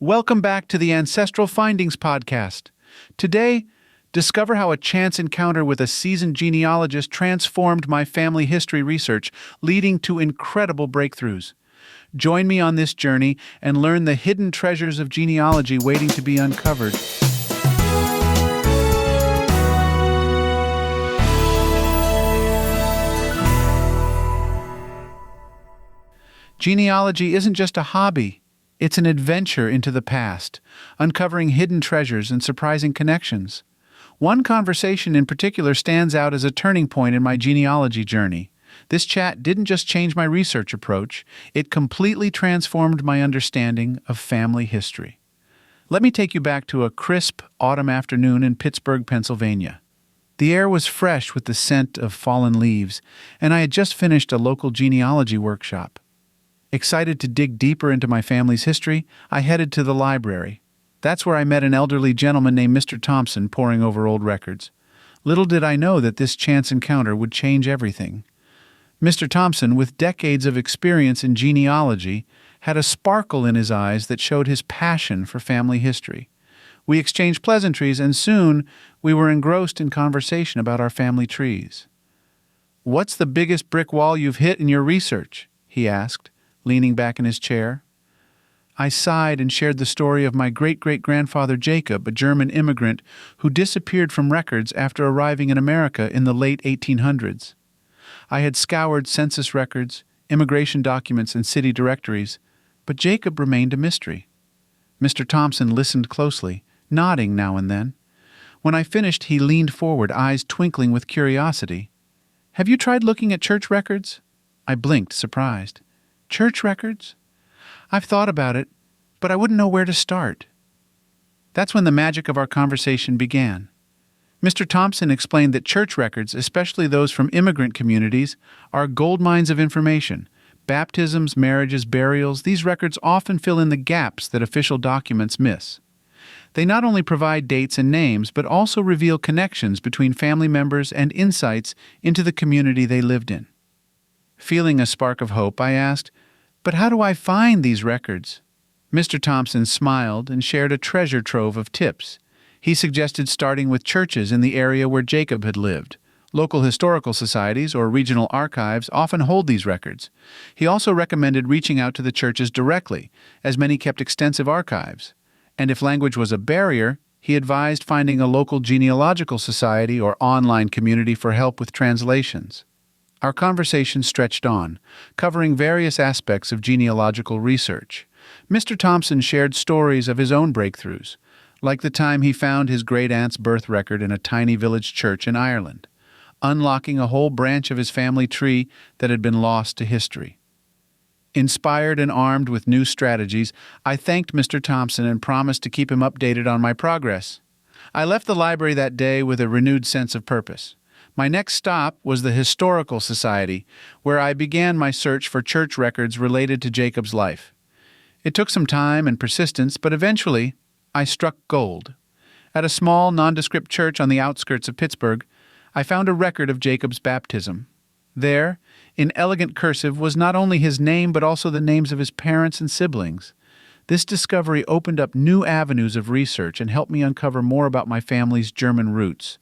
Welcome back to the Ancestral Findings podcast. Today, discover how a chance encounter with a seasoned genealogist transformed my family history research, leading to incredible breakthroughs. Join me on this journey and learn the hidden treasures of genealogy waiting to be uncovered. Genealogy isn't just a hobby. It's an adventure into the past, uncovering hidden treasures and surprising connections. One conversation in particular stands out as a turning point in my genealogy journey. This chat didn't just change my research approach, it completely transformed my understanding of family history. Let me take you back to a crisp autumn afternoon in Pittsburgh, Pennsylvania. The air was fresh with the scent of fallen leaves, and I had just finished a local genealogy workshop. Excited to dig deeper into my family's history, I headed to the library. That's where I met an elderly gentleman named Mr. Thompson poring over old records. Little did I know that this chance encounter would change everything. Mr. Thompson, with decades of experience in genealogy, had a sparkle in his eyes that showed his passion for family history. We exchanged pleasantries, and soon we were engrossed in conversation about our family trees. "What's the biggest brick wall you've hit in your research?" he asked, leaning back in his chair. I sighed and shared the story of my great-great-grandfather Jacob, a German immigrant who disappeared from records after arriving in America in the late 1800s. I had scoured census records, immigration documents, and city directories, but Jacob remained a mystery. Mr. Thompson listened closely, nodding now and then. When I finished, he leaned forward, eyes twinkling with curiosity. "Have you tried looking at church records?" I blinked, surprised. "Church records? I've thought about it, but I wouldn't know where to start." That's when the magic of our conversation began. Mr. Thompson explained that church records, especially those from immigrant communities, are gold mines of information. Baptisms, marriages, burials, these records often fill in the gaps that official documents miss. They not only provide dates and names, but also reveal connections between family members and insights into the community they lived in. Feeling a spark of hope, I asked, "But how do I find these records?" Mr. Thompson smiled and shared a treasure trove of tips. He suggested starting with churches in the area where Jacob had lived. Local historical societies or regional archives often hold these records. He also recommended reaching out to the churches directly, as many kept extensive archives. And if language was a barrier, he advised finding a local genealogical society or online community for help with translations. Our conversation stretched on, covering various aspects of genealogical research. Mr. Thompson shared stories of his own breakthroughs, like the time he found his great-aunt's birth record in a tiny village church in Ireland, unlocking a whole branch of his family tree that had been lost to history. Inspired and armed with new strategies, I thanked Mr. Thompson and promised to keep him updated on my progress. I left the library that day with a renewed sense of purpose. My next stop was the Historical Society, where I began my search for church records related to Jacob's life. It took some time and persistence, but eventually I struck gold. At a small, nondescript church on the outskirts of Pittsburgh, I found a record of Jacob's baptism. There, in elegant cursive, was not only his name but also the names of his parents and siblings. This discovery opened up new avenues of research and helped me uncover more about my family's German roots.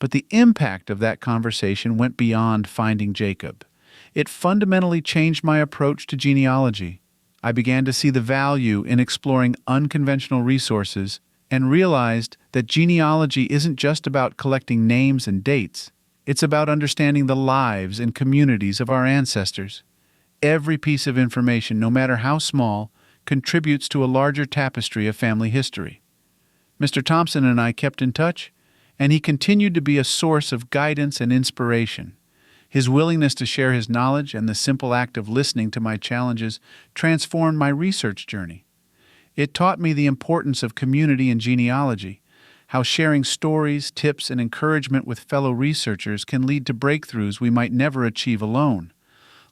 But the impact of that conversation went beyond finding Jacob. It fundamentally changed my approach to genealogy. I began to see the value in exploring unconventional resources and realized that genealogy isn't just about collecting names and dates. It's about understanding the lives and communities of our ancestors. Every piece of information, no matter how small, contributes to a larger tapestry of family history. Mr. Thompson and I kept in touch, and he continued to be a source of guidance and inspiration. His willingness to share his knowledge and the simple act of listening to my challenges transformed my research journey. It taught me the importance of community in genealogy, how sharing stories, tips, and encouragement with fellow researchers can lead to breakthroughs we might never achieve alone.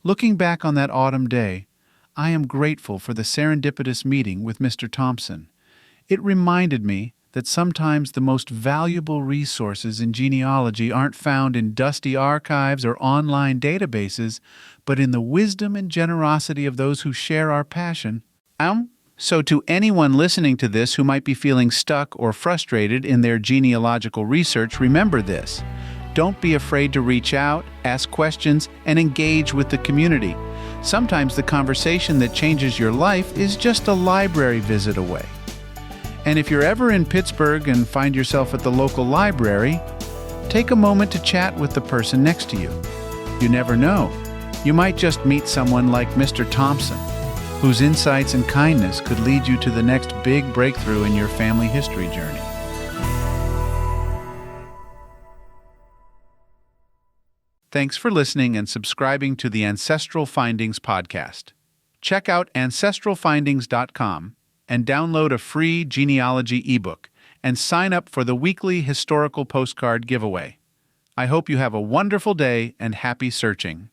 Looking back on that autumn day, I am grateful for the serendipitous meeting with Mr. Thompson. It reminded me that sometimes the most valuable resources in genealogy aren't found in dusty archives or online databases, but in the wisdom and generosity of those who share our passion. So, to anyone listening to this who might be feeling stuck or frustrated in their genealogical research, remember this. Don't be afraid to reach out, ask questions, and engage with the community. Sometimes the conversation that changes your life is just a library visit away. And if you're ever in Pittsburgh and find yourself at the local library, take a moment to chat with the person next to you. You never know. You might just meet someone like Mr. Thompson, whose insights and kindness could lead you to the next big breakthrough in your family history journey. Thanks for listening and subscribing to the Ancestral Findings podcast. Check out ancestralfindings.com and download a free genealogy ebook and sign up for the weekly historical postcard giveaway. I hope you have a wonderful day and happy searching.